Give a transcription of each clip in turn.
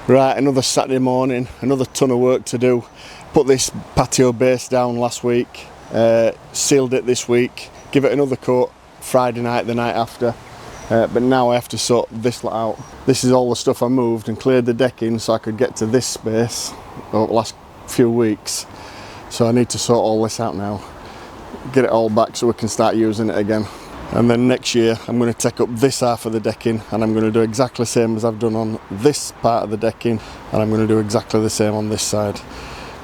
Right, another Saturday morning, another ton of work to do. Put this patio base down last week, sealed it this week, give it another coat Friday night, the night after. But now I have to sort this lot out. This is all the stuff I moved and cleared the decking so I could get to this space over the last few weeks. So I need to sort all this out now, get it all back so we can start using it again. And then next year I'm going to take up this half of the decking and I'm going to do exactly the same as I've done on this part of the decking, and I'm going to do exactly the same on this side.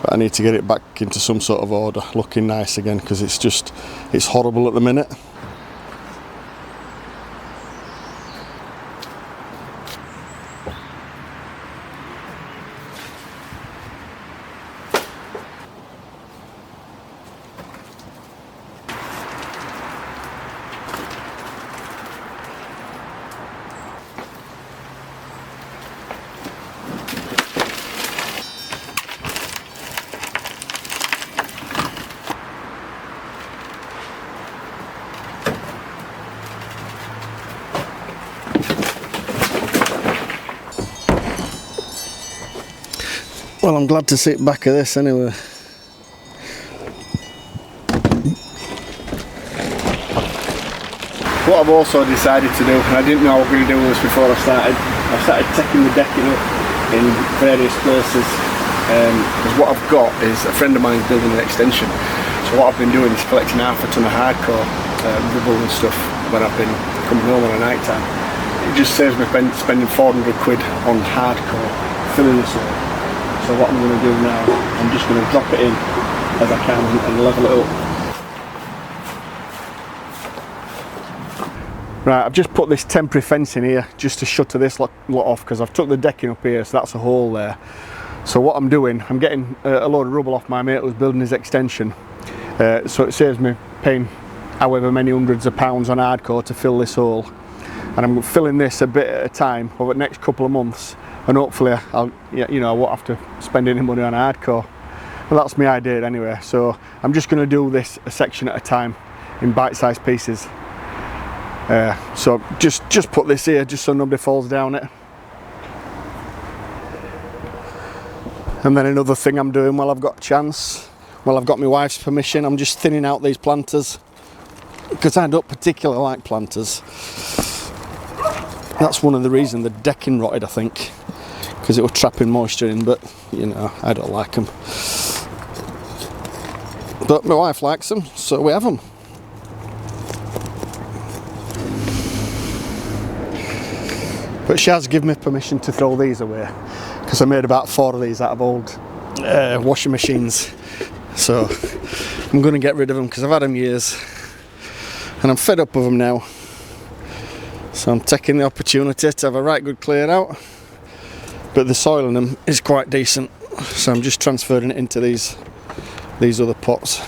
But I need to get it back into some sort of order, looking nice again, because it's horrible at the minute. Well, I'm glad to see it back of this anyway. What I've also decided to do, and I didn't know I was going to do this before I started taking the decking up in various places. Because what I've got is a friend of mine's building an extension. So what I've been doing is collecting half a ton of hardcore rubble and stuff when I've been coming home on a night time. It just saves me spending 400 quid on hardcore, filling this up. So what I'm going to do now, I'm just going to drop it in as I can and level it up. Right, I've just put this temporary fence in here just to shutter this lot off, because I've took the decking up here, so that's a hole there. So what I'm doing, I'm getting a load of rubble off my mate who's building his extension. So it saves me paying however many hundreds of pounds on hardcore to fill this hole. And I'm filling this a bit at a time over the next couple of months. And hopefully I won't have to spend any money on hardcore. Well, that's my idea anyway. So I'm just going to do this a section at a time in bite-sized pieces. So just put this here just so nobody falls down it. And then another thing I'm doing while I've got a chance, while I've got my wife's permission, I'm just thinning out these planters, because I don't particularly like planters. That's one of the reasons the decking rotted, I think, because it was trapping moisture in, but you know, I don't like them. But my wife likes them, so we have them. But she has given me permission to throw these away, because I made about 4 of these out of old washing machines. So I'm going to get rid of them because I've had them years and I'm fed up with them now. So I'm taking the opportunity to have a right good clear out, but the soil in them is quite decent, so I'm just transferring it into these other pots.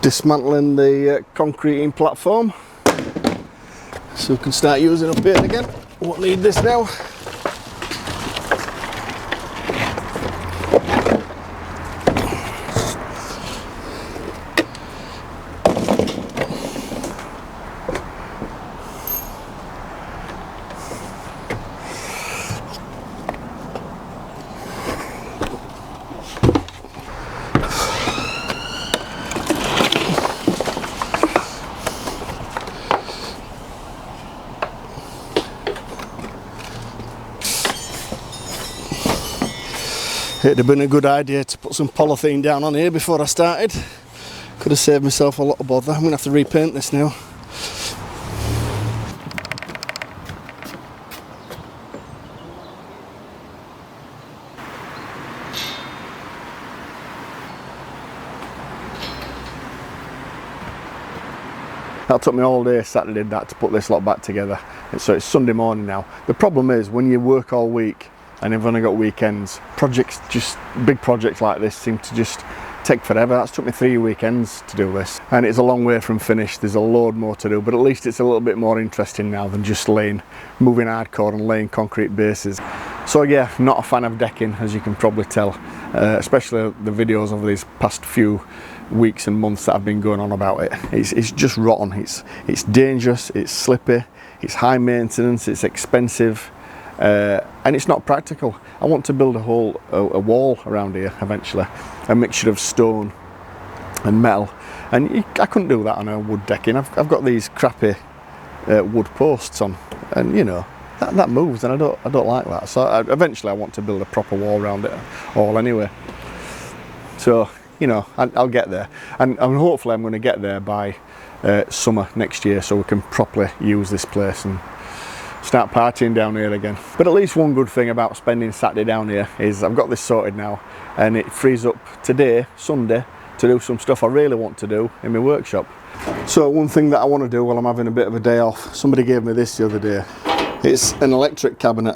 Dismantling the concreting platform so we can start using up here again. Won't need this now. It'd have been a good idea to put some polythene down on here before I started. Could have saved myself a lot of bother. I'm going to have to repaint this now. That took me all day Saturday to put this lot back together. So it's Sunday morning now. The problem is when you work all week and I've only got weekends. Big projects like this seem to just take forever. That's took me 3 weekends to do this, and it's a long way from finished. There's a load more to do, but at least it's a little bit more interesting now than just moving hardcore and laying concrete bases. So yeah, not a fan of decking, as you can probably tell, especially the videos over these past few weeks and months that I've been going on about it. It's just rotten. It's dangerous, it's slippy, it's high maintenance, it's expensive, and it's not practical. I want to build a wall around here eventually, a mixture of stone and metal, and I couldn't do that on a wood decking. I've got these crappy wood posts on, and you know, that moves, and I don't like that. So eventually I want to build a proper wall around it all anyway. So you know, I'll get there, and hopefully I'm going to get there by summer next year, so we can properly use this place and start partying down here again. But at least one good thing about spending Saturday down here is I've got this sorted now, and it frees up today, Sunday, to do some stuff I really want to do in my workshop. So one thing that I want to do while I'm having a bit of a day off, somebody gave me this the other day. It's an electric cabinet.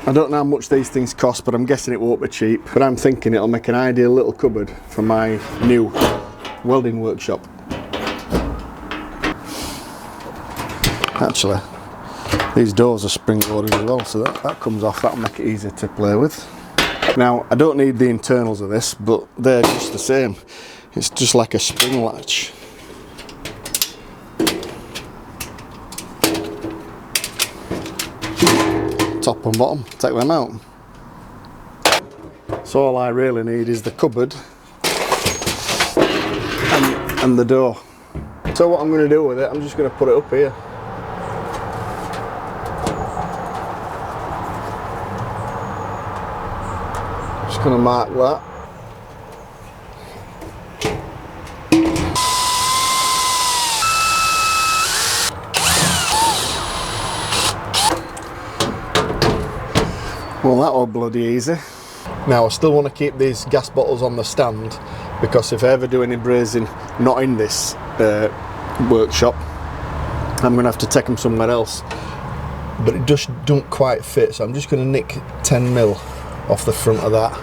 I don't know how much these things cost, but I'm guessing it won't be cheap. But I'm thinking it'll make an ideal little cupboard for my new welding workshop. Actually, these doors are spring loaded as well, so that comes off. That'll make it easier to play with. Now, I don't need the internals of this, but they're just the same. It's just like a spring latch. Top and bottom, take them out. So all I really need is the cupboard and the door. So what I'm going to do with it, I'm just going to put it up here. Just going to mark that. Well, that was bloody easy. Now I still want to keep these gas bottles on the stand, because if I ever do any brazing not in this workshop, I'm going to have to take them somewhere else. But it just don't quite fit, so I'm just going to nick 10mm off the front of that,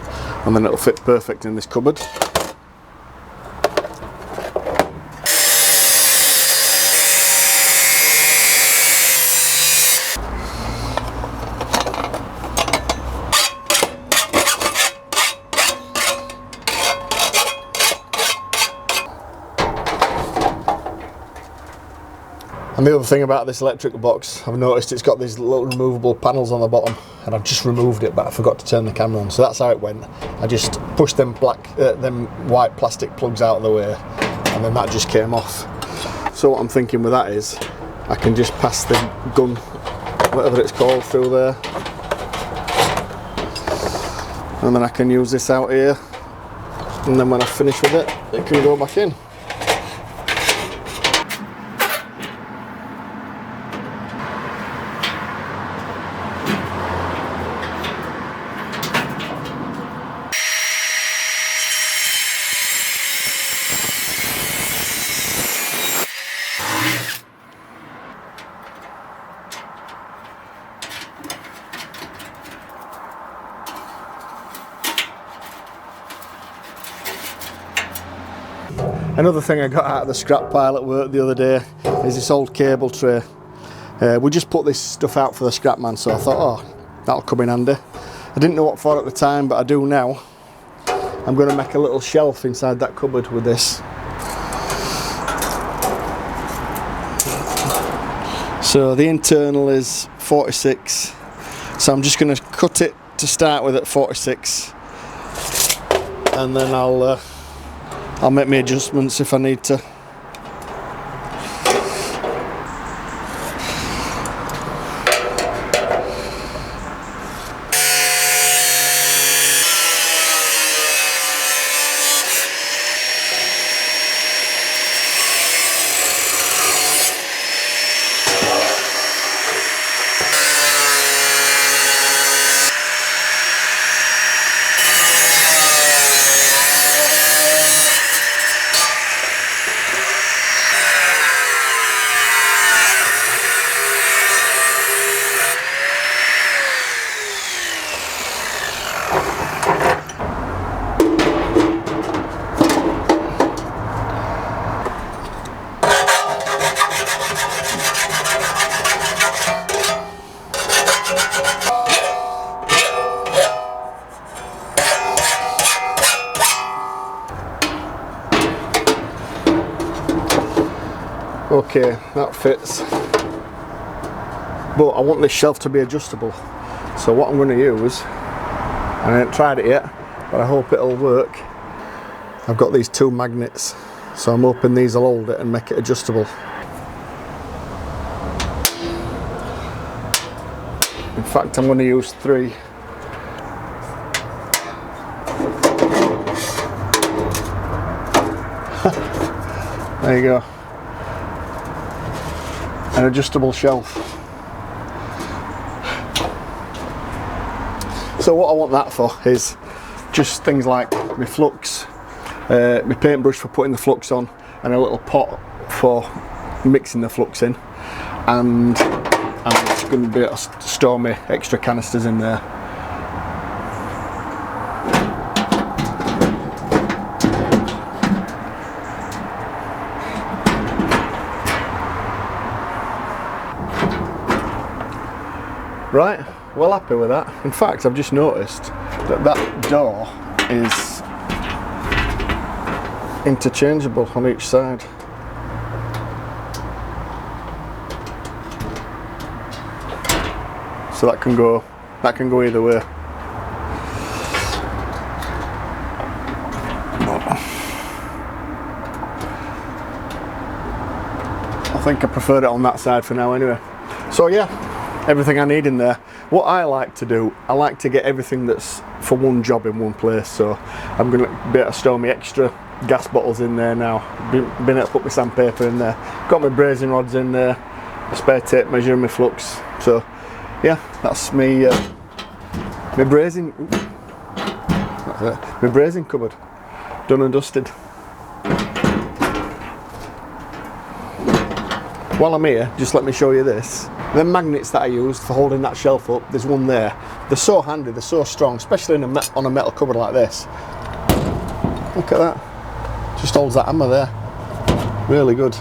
and then it'll fit perfect in this cupboard. And the other thing about this electrical box, I've noticed it's got these little removable panels on the bottom, and I've just removed it, but I forgot to turn the camera on, so that's how it went. I just pushed them white plastic plugs out of the way, and then that just came off. So what I'm thinking with that is, I can just pass the gun, whatever it's called, through there, and then I can use this out here, and then when I finish with it, it can go back in. Another thing I got out of the scrap pile at work the other day is this old cable tray. We just put this stuff out for the scrap man, so I thought, oh, that'll come in handy. I didn't know what for at the time, but I do now. I'm going to make a little shelf inside that cupboard with this. So the internal is 46, so I'm just going to cut it to start with at 46, and then I'll make my adjustments if I need to. Okay, that fits. But I want this shelf to be adjustable. So what I'm going to use, and I haven't tried it yet, but I hope it'll work. I've got these 2 magnets, so I'm hoping these will hold it and make it adjustable. In fact, I'm going to use 3. There you go. An adjustable shelf. So what I want that for is just things like my flux, my paintbrush for putting the flux on, and a little pot for mixing the flux in, and I'm just going to be able to store my extra canisters in there. Right, well happy with that. In fact, I've just noticed that that door is interchangeable on each side. So that can go either way. I think I prefer it on that side for now anyway. So yeah, everything I need in there. What I like to do, I like to get everything that's for one job in one place. So I'm going to be able to store my extra gas bottles in there now. Been able to put my sandpaper in there. Got my brazing rods in there. A spare tape measuring my flux. So yeah, that's me. My brazing. My brazing cupboard. Done and dusted. While I'm here, just let me show you this. The magnets that I used for holding that shelf up, there's one there. They're so handy, they're so strong, especially on a metal cupboard like this. Look at that. Just holds that hammer there. Really good.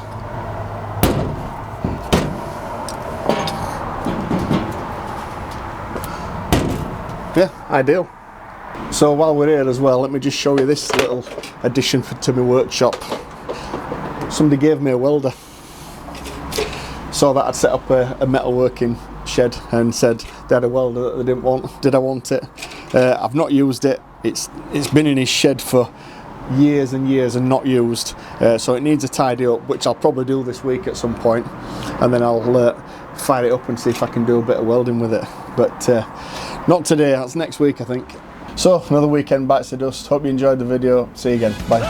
Yeah, ideal. So while we're here as well, let me just show you this little addition to my workshop. Somebody gave me a welder. Saw that I'd set up a metalworking shed and said they had a welder that they didn't want. Did I want it? I've not used it. It's been in his shed for years and years and not used. So it needs a tidy up, which I'll probably do this week at some point, and then I'll fire it up and see if I can do a bit of welding with it. But not today. That's next week, I think. So another weekend bites the dust. Hope you enjoyed the video. See you again. Bye.